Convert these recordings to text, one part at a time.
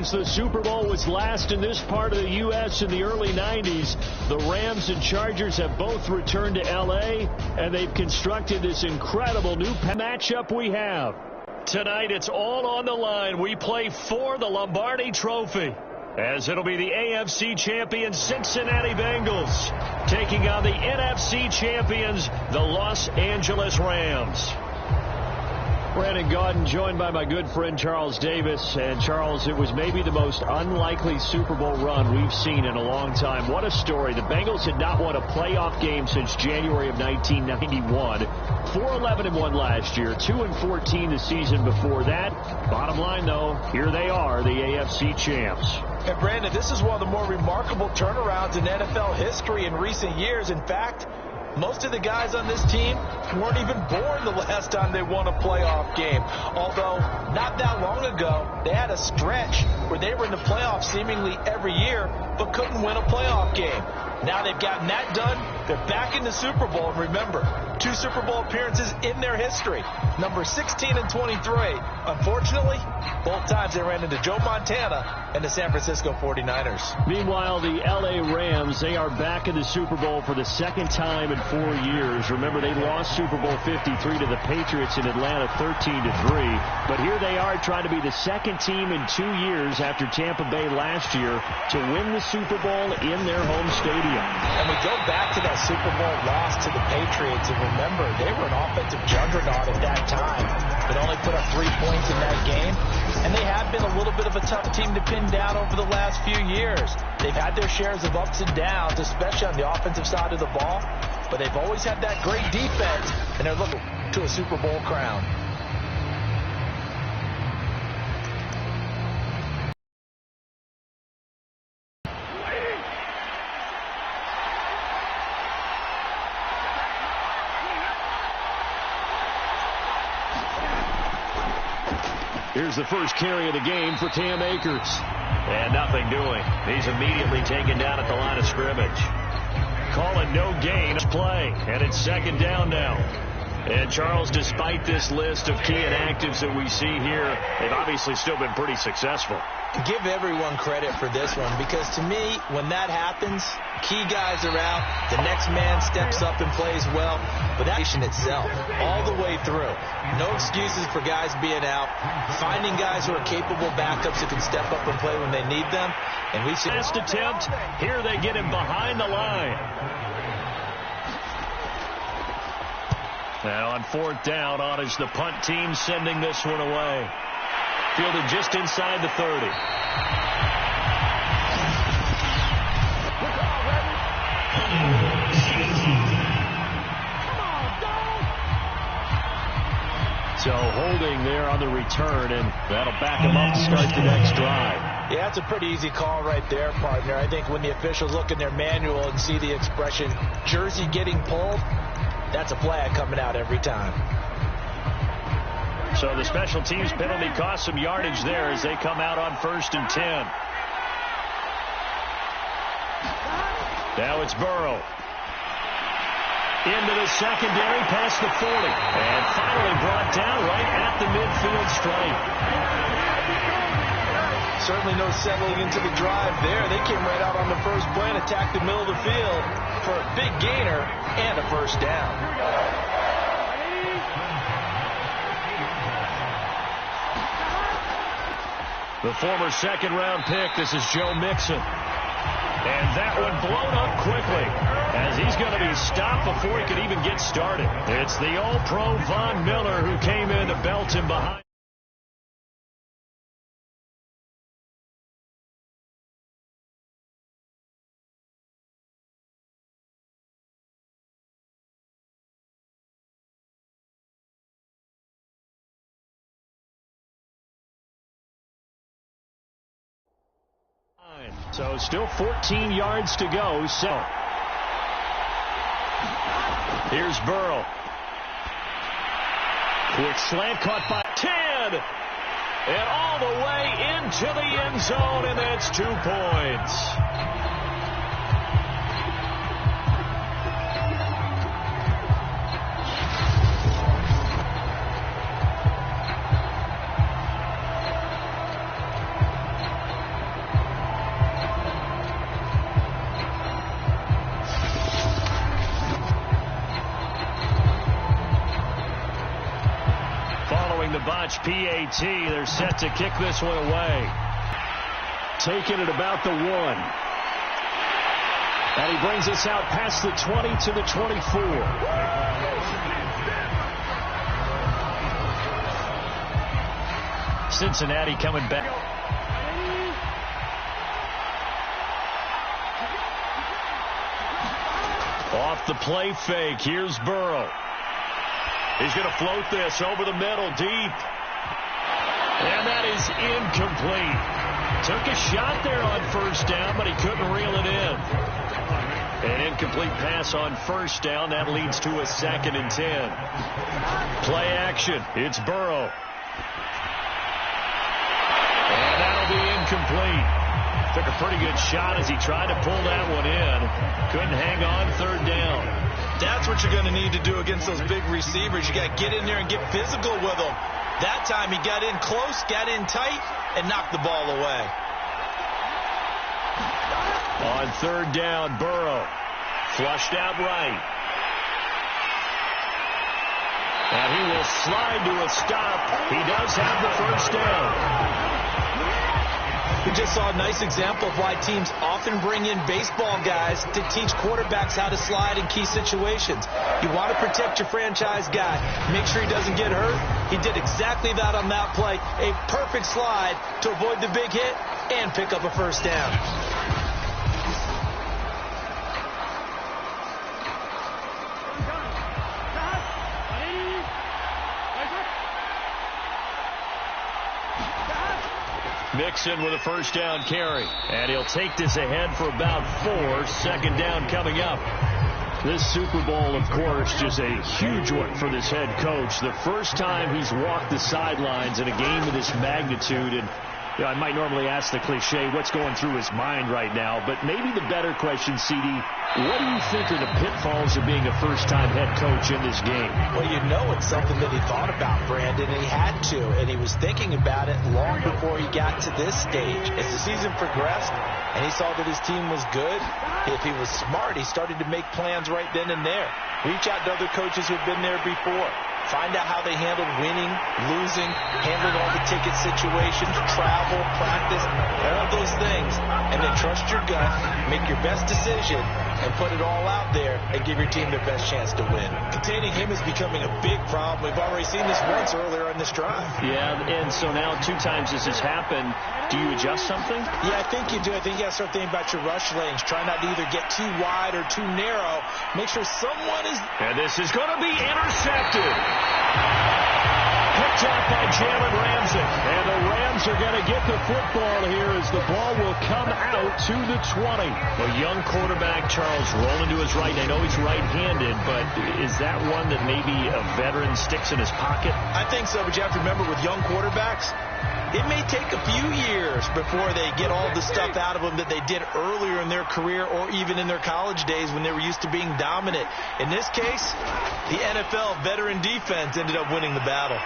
since the Super Bowl was last in this part of the U.S. in the early 90s. The Rams and Chargers have both returned to L.A., and they've constructed this incredible new matchup we have. Tonight, it's all on the line. We play for the Lombardi Trophy, as it'll be the AFC champions Cincinnati Bengals taking on the NFC champions, the Los Angeles Rams. Brandon Gaudin joined by my good friend Charles Davis. And Charles, it was maybe the most unlikely Super Bowl run we've seen in a long time. What a story. The Bengals had not won a playoff game since January of 1991. 4-11-1 last year, 2-14 the season before that. Bottom line, though, here they are, the AFC champs. And Brandon, this is one of the more remarkable turnarounds in NFL history in recent years. In fact, most of the guys on this team weren't even born the last time they won a playoff game. Although, not that long ago, they had a stretch where they were in the playoffs seemingly every year, but couldn't win a playoff game. Now they've gotten that done. They're back in the Super Bowl. And remember, 2 Super Bowl appearances in their history. Number 16 and 23. Unfortunately, both times they ran into Joe Montana and the San Francisco 49ers. Meanwhile, the L.A. Rams, they are back in the Super Bowl for the second time in 4 years. Remember, they lost Super Bowl 53 to the Patriots in Atlanta 13-3. But here they are trying to be the second team in 2 years after Tampa Bay last year to win the Super Bowl in their home stadium. And we go back to that Super Bowl loss to the Patriots, and remember, they were an offensive juggernaut at that time, but only put up 3 points in that game. And they have been a little bit of a tough team to pin down over the last few years. They've had their shares of ups and downs, especially on the offensive side of the ball, but they've always had that great defense, and they're looking to a Super Bowl crown. Here's the first carry of the game for Cam Akers. And nothing doing. He's immediately taken down at the line of scrimmage. Calling no gain play. And it's second down now. And Charles, despite this list of key inactives that we see here, they've obviously still been pretty successful. Give everyone credit for this one, because to me, when that happens, key guys are out, the next man steps up and plays well, but that itself, all the way through. No excuses for guys being out, finding guys who are capable backups who can step up and play when they need them. And we see last attempt, here they get him behind the line. Now on fourth down, on is the punt team sending this one away. Fielded just inside the 30. So holding there on the return, and that'll back him up to start the next drive. Yeah, that's a pretty easy call right there, partner. I think when the officials look in their manual and see the expression, jersey getting pulled, that's a flag coming out every time. So the special teams penalty cost some yardage there as they come out on 1st and 10. Now it's Burrow. Into the secondary, past the 40. And finally brought down right at the midfield stripe. Certainly no settling into the drive there. They came right out on the first play and attacked the middle of the field for a big gainer and a first down. The former second-round pick, this is Joe Mixon. And that one blown up quickly as he's going to be stopped before he could even get started. It's the All-Pro Von Miller who came in to belt him behind. So still 14 yards to go. So here's Burrow. Quick slant caught by 10. And all the way into the end zone, and that's 2 points. notch PAT. They're set to kick this one away. Taking it about the 1. And he brings us out past the 20 to the 24. Cincinnati coming back. Off the play fake. Here's Burrow. He's going to float this over the middle deep. And that is incomplete. Took a shot there on first down, but he couldn't reel it in. An incomplete pass on first down. That leads to a 2nd and 10. Play action. It's Burrow. And that'll be incomplete. Took a pretty good shot as he tried to pull that one in. Couldn't hang on 3rd down. That's what you're going to need to do against those big receivers. You got to get in there and get physical with them. That time he got in close, got in tight, and knocked the ball away. On 3rd down, Burrow. Flushed out right. And he will slide to a stop. He does have the first down. We just saw a nice example of why teams often bring in baseball guys to teach quarterbacks how to slide in key situations. You want to protect your franchise guy. Make sure he doesn't get hurt. He did exactly that on that play. A perfect slide to avoid the big hit and pick up a first down. Mixon with a first down carry. And he'll take this ahead for about 4. 2nd down coming up. This Super Bowl, of course, just a huge one for this head coach. The first time he's walked the sidelines in a game of this magnitude. And I might normally ask the cliche, what's going through his mind right now? But maybe the better question, CD, what do you think are the pitfalls of being a first-time head coach in this game? Well, you know it's something that he thought about, Brandon, and he had to. And he was thinking about it long before he got to this stage. As the season progressed and he saw that his team was good, if he was smart, he started to make plans right then and there. Reach out to other coaches who've been there before. Find out how they handled winning, losing, handling all the ticket situations, travel, practice, all those things. And then trust your gut, make your best decision, and put it all out there and give your team their best chance to win. Containing him is becoming a big problem. We've already seen this once earlier in this drive. Yeah, and so now 2 times this has happened. Do you adjust something? Yeah, I think you do. I think you got to start thinking about your rush lanes. Try not to either get too wide or too narrow. Make sure someone is... And this is going to be intercepted. Picked up by Jalen Ramsey. And the Rams are going to get the football here as the ball will come out to the 20. A young quarterback, Charles, rolling to his right. I know he's right-handed, but is that one that maybe a veteran sticks in his pocket? I think so, but you have to remember with young quarterbacks, it may take a few years before they get all the stuff out of them that they did earlier in their career or even in their college days when they were used to being dominant. In this case, the NFL veteran defense ended up winning the battle.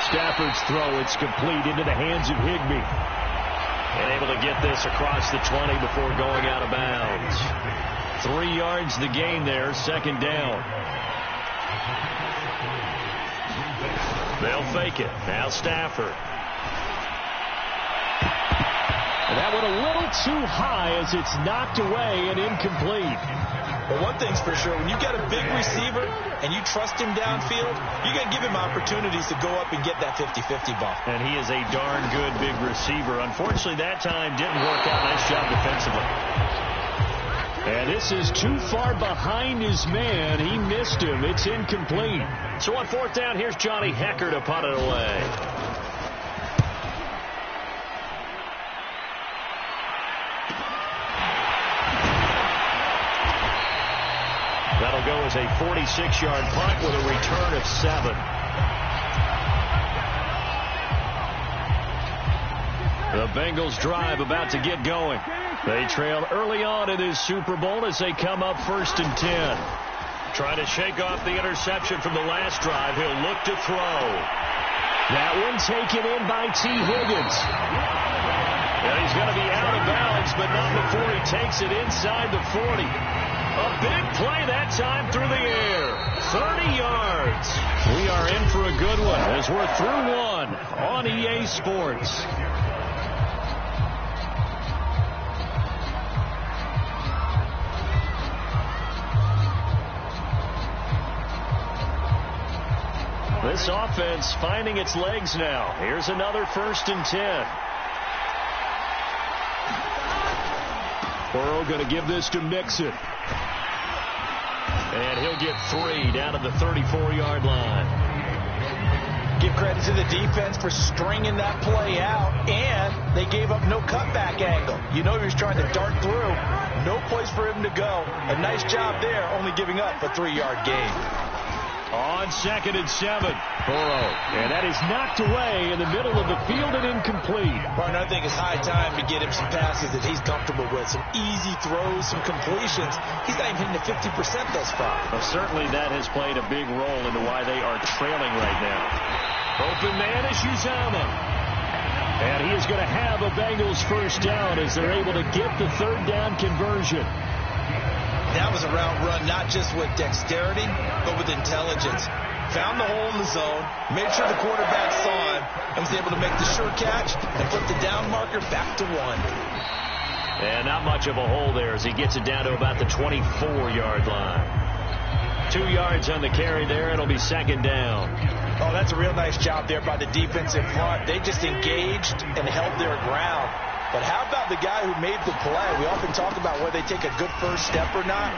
Stafford's throw, it's complete into the hands of Higbee. And able to get this across the 20 before going out of bounds. 3 yards the gain there, 2nd down. They'll fake it. Now Stafford. And that went a little too high as it's knocked away and incomplete. Well, one thing's for sure, when you got a big receiver and you trust him downfield, you got to give him opportunities to go up and get that 50-50 ball. And he is a darn good big receiver. Unfortunately, that time didn't work out. Nice job defensively. And this is too far behind his man. He missed him. It's incomplete. So on 4th down, here's Johnny Hecker to punt it away. That'll go as a 46-yard punt with a return of 7. The Bengals drive about to get going. They trail early on in this Super Bowl as they come up 1st and 10. Trying to shake off the interception from the last drive. He'll look to throw. That one taken in by T. Higgins. And he's going to be out of bounds, but not before he takes it inside the 40. A big play that time through the air. 30 yards. We are in for a good one as we're through one on EA Sports. This offense finding its legs now. Here's another 1st and 10. Burrow going to give this to Mixon. And he'll get 3 down to the 34-yard line. Give credit to the defense for stringing that play out, and they gave up no cutback angle. You know he was trying to dart through. No place for him to go. A nice job there, only giving up a 3-yard gain. On 2nd and 7, Burrow. And that is knocked away in the middle of the field and incomplete. Martin, I think it's high time to get him some passes that he's comfortable with. Some easy throws, some completions. He's not even hitting the 50% thus far. Well, certainly that has played a big role into why they are trailing right now. Open man is Uzama. And he is going to have a Bengals 1st down as they're able to get the 3rd down conversion. That was a route run, not just with dexterity, but with intelligence. Found the hole in the zone, made sure the quarterback saw him, and was able to make the sure catch and put the down marker back to 1. And not much of a hole there as he gets it down to about the 24-yard line. 2 yards on the carry there. It'll be 2nd down. Oh, that's a real nice job there by the defensive front. They just engaged and held their ground. But how about the guy who made the play? We often talk about whether they take a good first step or not.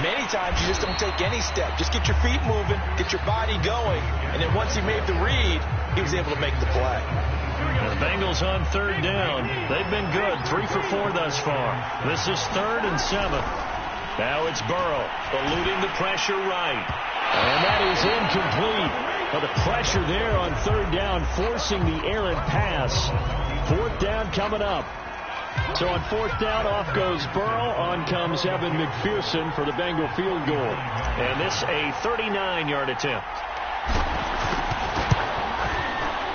Many times you just don't take any step. Just get your feet moving, get your body going, and then once he made the read, he was able to make the play. The Bengals on 3rd down. They've been good, 3 for 4 thus far. This is 3rd and 7. Now it's Burrow, eluding the pressure right. And that is incomplete. Well, the pressure there on 3rd down, forcing the errant pass. 4th down coming up. So on 4th down, off goes Burrow. On comes Evan McPherson for the Bengal field goal. And this a 39-yard attempt.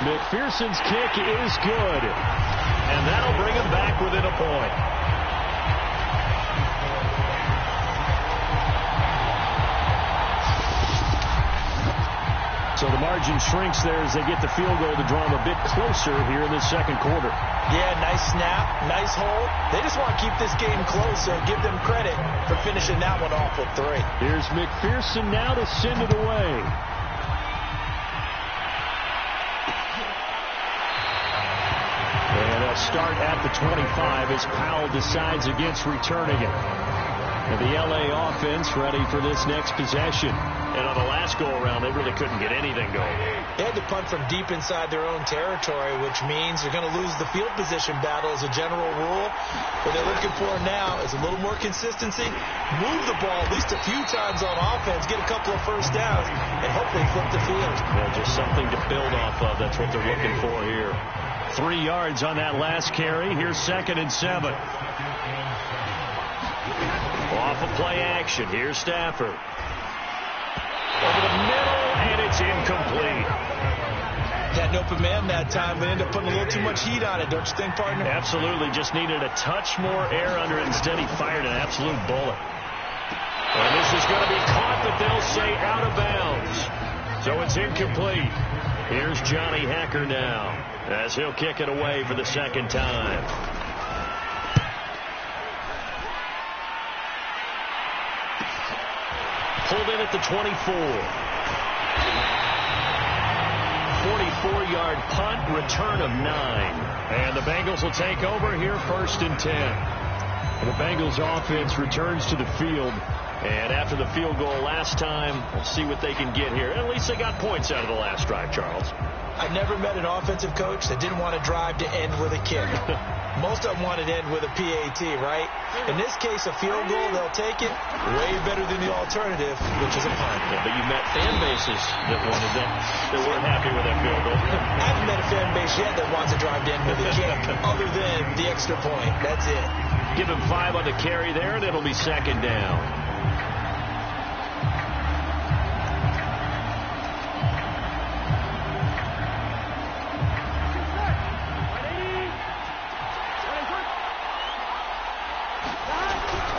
McPherson's kick is good. And that'll bring him back within a point. So the margin shrinks there as they get the field goal to draw them a bit closer here in the 2nd quarter. Yeah, nice snap, nice hold. They just want to keep this game close, so give them credit for finishing that one off with 3. Here's McPherson now to send it away. And they'll start at the 25 as Powell decides against returning it. And the LA offense ready for this next possession. And on the last go-around, they really couldn't get anything going. They had to punt from deep inside their own territory, which means they're going to lose the field position battle as a general rule. What they're looking for now is a little more consistency, move the ball at least a few times on offense, get a couple of 1st downs, and hopefully flip the field. Well, just something to build off of. That's what they're looking for here. 3 yards on that last carry. Here's 2nd and 7. Off of play action. Here's Stafford. Over the middle, and it's incomplete. Had an open man that time, but ended up putting a little too much heat on it, don't you think, partner? Absolutely. Just needed a touch more air under it. Instead, he fired an absolute bullet. And this is going to be caught, but they'll say out of bounds. So it's incomplete. Here's Johnny Hacker now as he'll kick it away for the 2nd time. Pulled in at the 24. 44-yard punt, return of 9. And the Bengals will take over here 1st and 10. And the Bengals offense returns to the field. And after the field goal last time, we'll see what they can get here. At least they got points out of the last drive, Charles. I've never met an offensive coach that didn't want to drive to end with a kick. Most of them wanted to end with a PAT, right? In this case, a field goal, they'll take it. Way better than the alternative, which is a punt. Yeah, but you met fan bases that wanted that weren't happy with that field goal. I haven't met a fan base yet that wants to drive to end with a kick, other than the extra point. That's it. Give him 5 on the carry there, and it'll be 2nd down.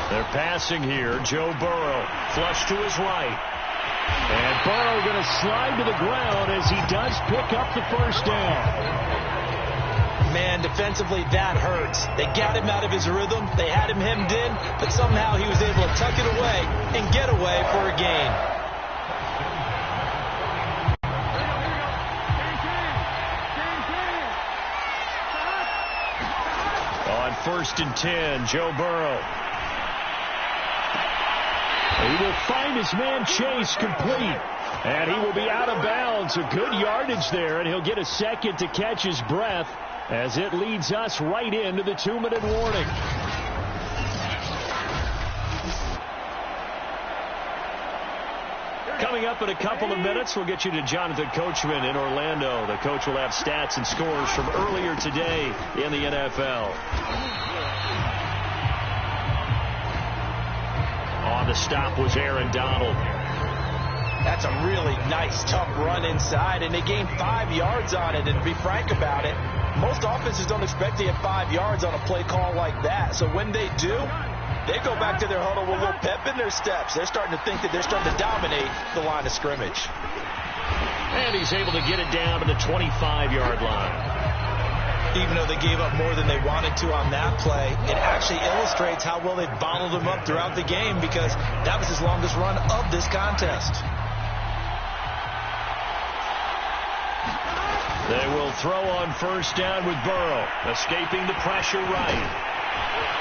They're passing here. Joe Burrow, flush to his right. And Burrow going to slide to the ground as he does pick up the first down. Man, defensively, that hurts. They got him out of his rhythm. They had him hemmed in, but somehow he was able to tuck it away and get away for a gain. On 1st and 10, Joe Burrow. He will find his man Chase complete. And he will be out of bounds. A good yardage there, and he'll get a second to catch his breath as it leads us right into the 2-minute warning. Coming up in a couple of minutes, we'll get you to Jonathan Coachman in Orlando. The coach will have stats and scores from earlier today in the NFL. On the stop was Aaron Donald. That's a really nice, tough run inside, and they gained 5 yards on it. And to be frank about it, most offenses don't expect to get 5 yards on a play call like that. So when they do, they go back to their huddle with a little pep in their steps. They're starting to think that they're starting to dominate the line of scrimmage. And he's able to get it down to the 25-yard line. Even though they gave up more than they wanted to on that play, it actually illustrates how well they bottled them up throughout the game, because that was his longest run of this contest. They will throw on 1st down with Burrow, escaping the pressure right.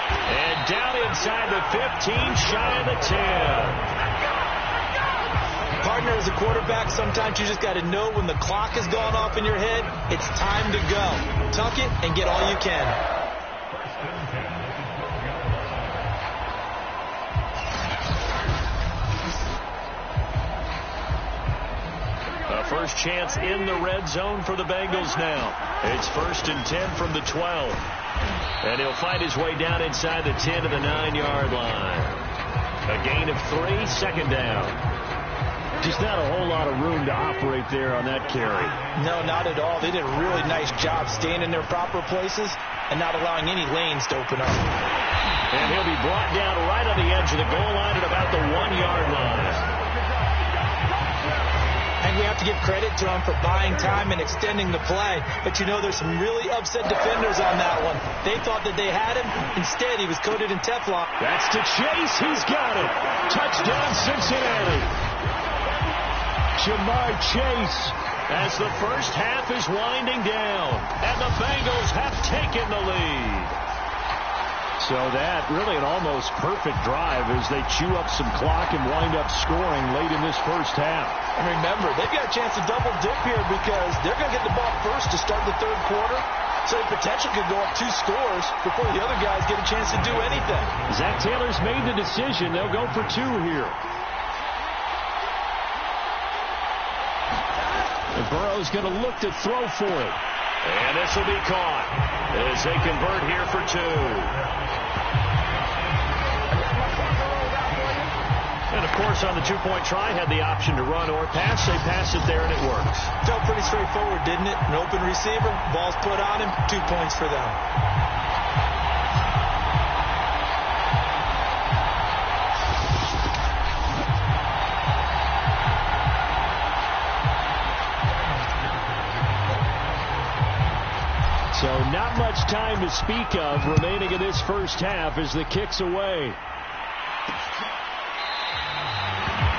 And down inside the 15, shy of the 10. Partner, as a quarterback, sometimes you just got to know when the clock has gone off in your head, it's time to go. Tuck it and get all you can. First chance in the red zone for the Bengals now. It's 1st and 10 from the 12. And he'll find his way down inside the 10 to the 9-yard line. A gain of 3, 2nd down. Just not a whole lot of room to operate there on that carry. No, not at all. They did a really nice job staying in their proper places and not allowing any lanes to open up. And he'll be brought down right on the edge of the goal line at about the 1-yard line. And we have to give credit to him for buying time and extending the play. But, you know, there's some really upset defenders on that one. They thought that they had him. Instead, he was coated in Teflon. That's to Chase. He's got it. Touchdown, Cincinnati. Jamar Chase as the first half is winding down. And the Bengals have taken the lead. So that really an almost perfect drive as they chew up some clock and wind up scoring late in this first half. And remember, they've got a chance to double dip here because they're going to get the ball first to start the 3rd quarter. So they potentially could go up 2 scores before the other guys get a chance to do anything. Zach Taylor's made the decision. They'll go for 2 here. And Burrow's going to look to throw for it. And this will be caught as they convert here for 2. And, of course, on the 2-point try, had the option to run or pass. They pass it there, and it works. Felt pretty straightforward, didn't it? An open receiver, ball's put on him, 2 points for them. So not much time to speak of remaining in this first half as the kick's away.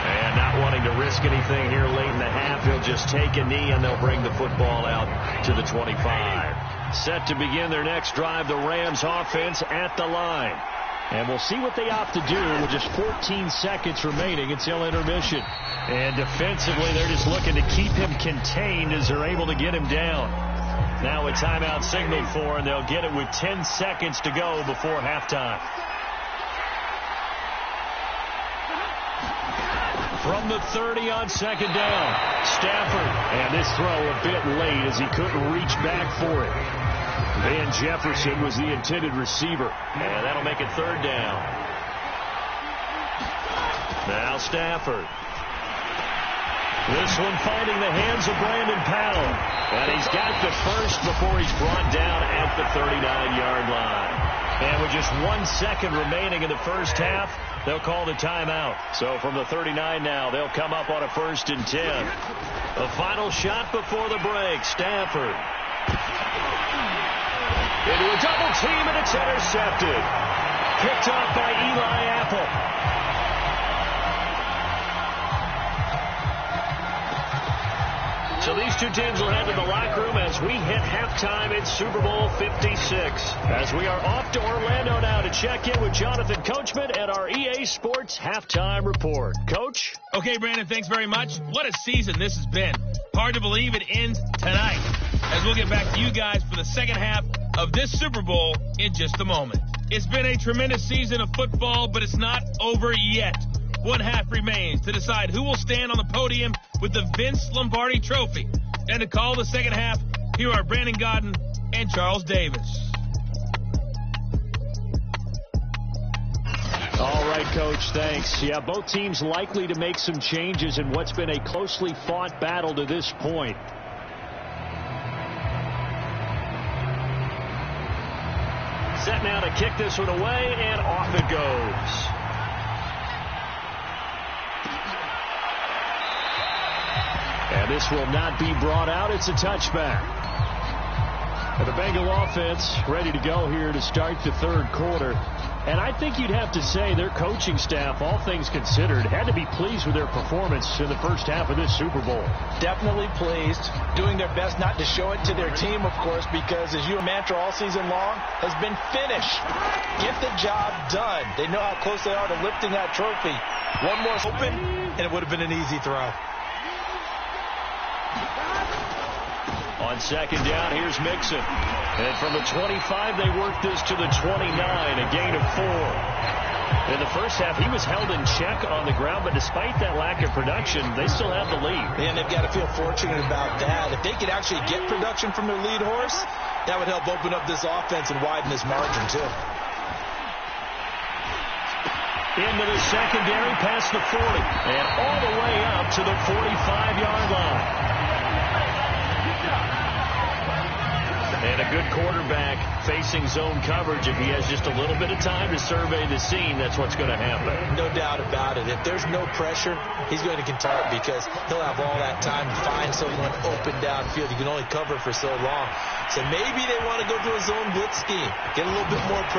And not wanting to risk anything here late in the half, he'll just take a knee and they'll bring the football out to the 25. Set to begin their next drive, the Rams offense at the line. And we'll see what they opt to do with just 14 seconds remaining until intermission. And defensively, they're just looking to keep him contained as they're able to get him down. Now a timeout signaled for, and they'll get it with 10 seconds to go before halftime. From the 30 on 2nd down, Stafford. And this throw a bit late as he couldn't reach back for it. Van Jefferson was the intended receiver. And that'll make it 3rd down. Now Stafford. This one finding the hands of Brandon Powell. And he's got the first before he's brought down at the 39-yard line. And with just 1 second remaining in the first half, they'll call the timeout. So from the 39 now, they'll come up on a 1st and 10. The final shot before the break. Stafford. Into a double team, and it's intercepted. Picked off by Eli Apple. So these two teams will head to the locker room as we hit halftime in Super Bowl 56. As we are off to Orlando now to check in with Jonathan Coachman at our EA Sports Halftime Report. Coach? Okay, Brandon, thanks very much. What a season this has been. Hard to believe it ends tonight, as we'll get back to you guys for the second half of this Super Bowl in just a moment. It's been a tremendous season of football, but it's not over yet. One half remains to decide who will stand on the podium with the Vince Lombardi Trophy. And to call the second half, here are Brandon Godden and Charles Davis. All right, Coach, thanks. Yeah, both teams likely to make some changes in what's been a closely fought battle to this point. Set now to kick this one away, and off it goes. And this will not be brought out. It's a touchback. And the Bengal offense ready to go here to start the third quarter. And I think you'd have to say their coaching staff, all things considered, had to be pleased with their performance in the first half of this Super Bowl. Definitely pleased. Doing their best not to show it to their team, of course, because as your mantra all season long has been finish. Get the job done. They know how close they are to lifting that trophy. One more open, and it would have been an easy throw. On second down, here's Mixon. And from the 25, they work this to the 29, a gain of 4. In the first half, he was held in check on the ground, but despite that lack of production, they still have the lead. And they've got to feel fortunate about that. If they could actually get production from their lead horse, that would help open up this offense and widen this margin, too. Into the secondary, past the 40, and all the way up to the 45-yard line. And a good quarterback facing zone coverage. If he has just a little bit of time to survey the scene, that's what's going to happen. No doubt about it. If there's no pressure, he's going to continue because he'll have all that time to find someone open downfield. You can only cover for so long. So maybe they want to go to a zone blitz scheme, get a little bit more pressure.